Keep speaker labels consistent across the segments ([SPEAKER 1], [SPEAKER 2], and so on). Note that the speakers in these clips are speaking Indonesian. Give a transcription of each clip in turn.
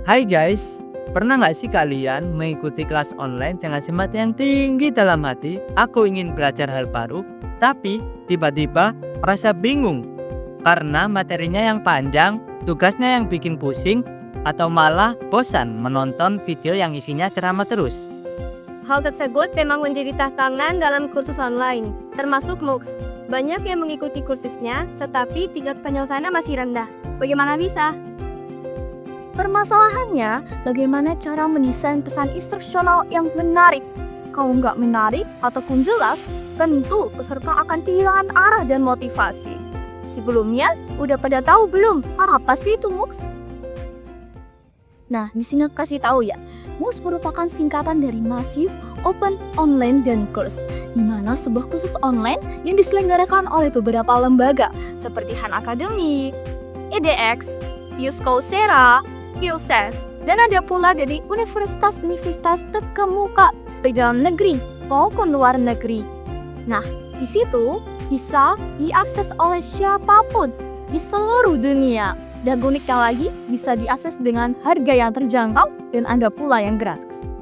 [SPEAKER 1] Hai guys, pernah nggak sih kalian mengikuti kelas online dengan semangat yang tinggi dalam hati? Aku ingin belajar hal baru, tapi tiba-tiba merasa bingung karena materinya yang panjang, tugasnya yang bikin pusing, atau malah bosan menonton video yang isinya ceramah terus.
[SPEAKER 2] Hal tersebut memang menjadi tantangan dalam kursus online, termasuk MOOCs. Banyak yang mengikuti kursusnya, tetapi tingkat penyelesaiannya masih rendah. Bagaimana bisa?
[SPEAKER 3] Permasalahannya, bagaimana cara mendesain pesan instruksional yang menarik? Kalau nggak menarik ataupun jelas, tentu peserta akan kehilangan arah dan motivasi. Sebelumnya, udah pada tahu belum apa sih itu MOOCs? Nah, di sini aku kasih tahu ya, MOOCs merupakan singkatan dari Massive Open Online dan Course, di mana sebuah kursus online yang diselenggarakan oleh beberapa lembaga seperti Han Academy, edX, Coursera, QSES, dan ada pula dari universitas-universitas terkemuka baik dalam negeri maupun luar negeri. Nah, di situ bisa diakses oleh siapapun di seluruh dunia. Dan uniknya lagi, bisa diakses dengan harga yang terjangkau dan ada pula yang gratis.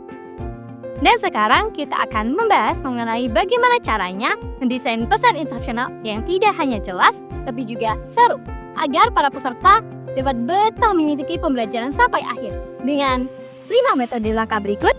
[SPEAKER 2] Dan sekarang kita akan membahas mengenai bagaimana caranya mendesain pesan instruksional yang tidak hanya jelas, tapi juga seru, agar para peserta dapat betah mengikuti pembelajaran sampai akhir. Dengan 5 metode langkah berikut.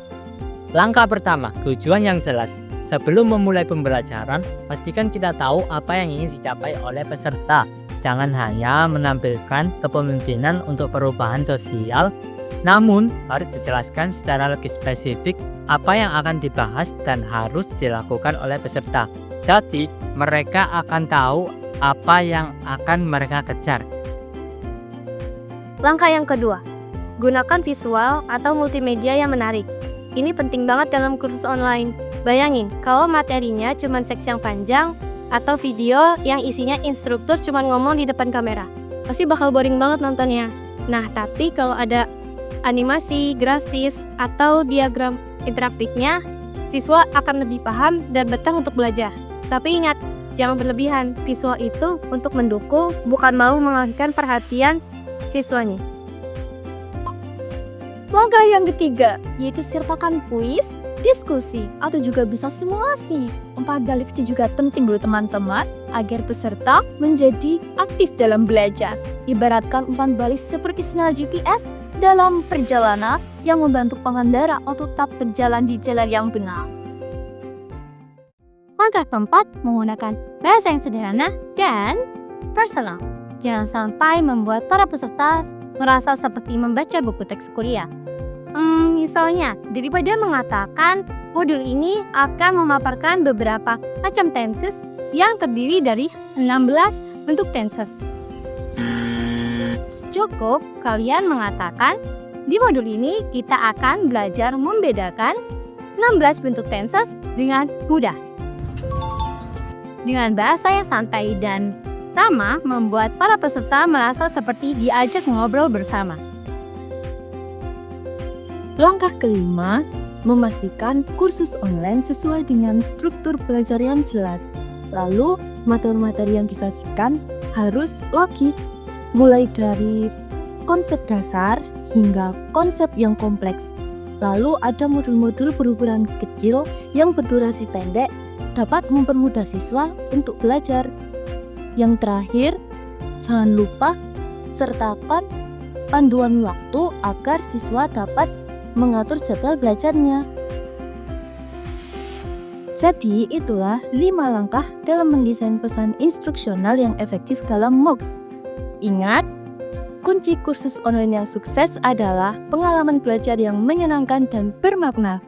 [SPEAKER 1] Langkah pertama, tujuan yang jelas. Sebelum memulai pembelajaran, pastikan kita tahu apa yang ingin dicapai oleh peserta. Jangan hanya menampilkan kepemimpinan untuk perubahan sosial, namun harus dijelaskan secara lebih spesifik apa yang akan dibahas dan harus dilakukan oleh peserta. Jadi, mereka akan tahu apa yang akan mereka kejar.
[SPEAKER 2] Langkah yang kedua, gunakan visual atau multimedia yang menarik. Ini penting banget dalam kursus online. Bayangin, kalau materinya cuma seks yang panjang, atau video yang isinya instruktur cuma ngomong di depan kamera. Pasti bakal boring banget nontonnya. Nah, tapi kalau ada animasi, grafis, atau diagram interaktifnya, siswa akan lebih paham dan betah untuk belajar. Tapi ingat, jangan berlebihan. Visual itu untuk mendukung, bukan mau mengalihkan perhatian siswanya.
[SPEAKER 3] Langkah yang ketiga, yaitu sertakan kuis, diskusi, atau juga bisa simulasi. Umpan balik itu juga penting loh teman-teman, agar peserta menjadi aktif dalam belajar. Ibaratkan umpan balik seperti sinyal GPS dalam perjalanan yang membantu pengendara untuk tetap berjalan di jalan yang benar.
[SPEAKER 2] Langkah keempat, menggunakan bahasa yang sederhana dan personal. Jangan sampai membuat para peserta merasa seperti membaca buku teks kuliah. Misalnya, daripada mengatakan modul ini akan memaparkan beberapa macam tenses yang terdiri dari 16 bentuk tenses. Cukup kalian mengatakan, di modul ini kita akan belajar membedakan 16 bentuk tenses dengan mudah. Dengan bahasa yang santai dan ramah membuat para peserta merasa seperti diajak ngobrol bersama.
[SPEAKER 3] Langkah kelima, memastikan kursus online sesuai dengan struktur belajar yang jelas. Lalu, materi-materi yang disajikan harus logis, mulai dari konsep dasar hingga konsep yang kompleks. Lalu ada modul-modul berukuran kecil yang berdurasi pendek dapat mempermudah siswa untuk belajar. Yang terakhir, jangan lupa sertakan panduan waktu agar siswa dapat mengatur jadwal belajarnya. Jadi, itulah 5 langkah dalam mendesain pesan instruksional yang efektif dalam MOOCs. Ingat, kunci kursus online yang sukses adalah pengalaman belajar yang menyenangkan dan bermakna.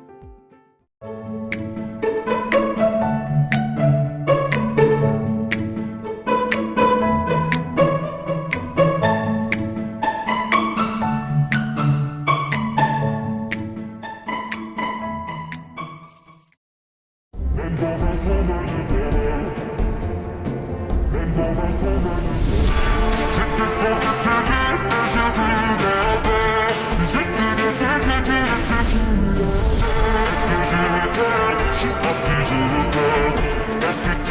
[SPEAKER 4] Let's get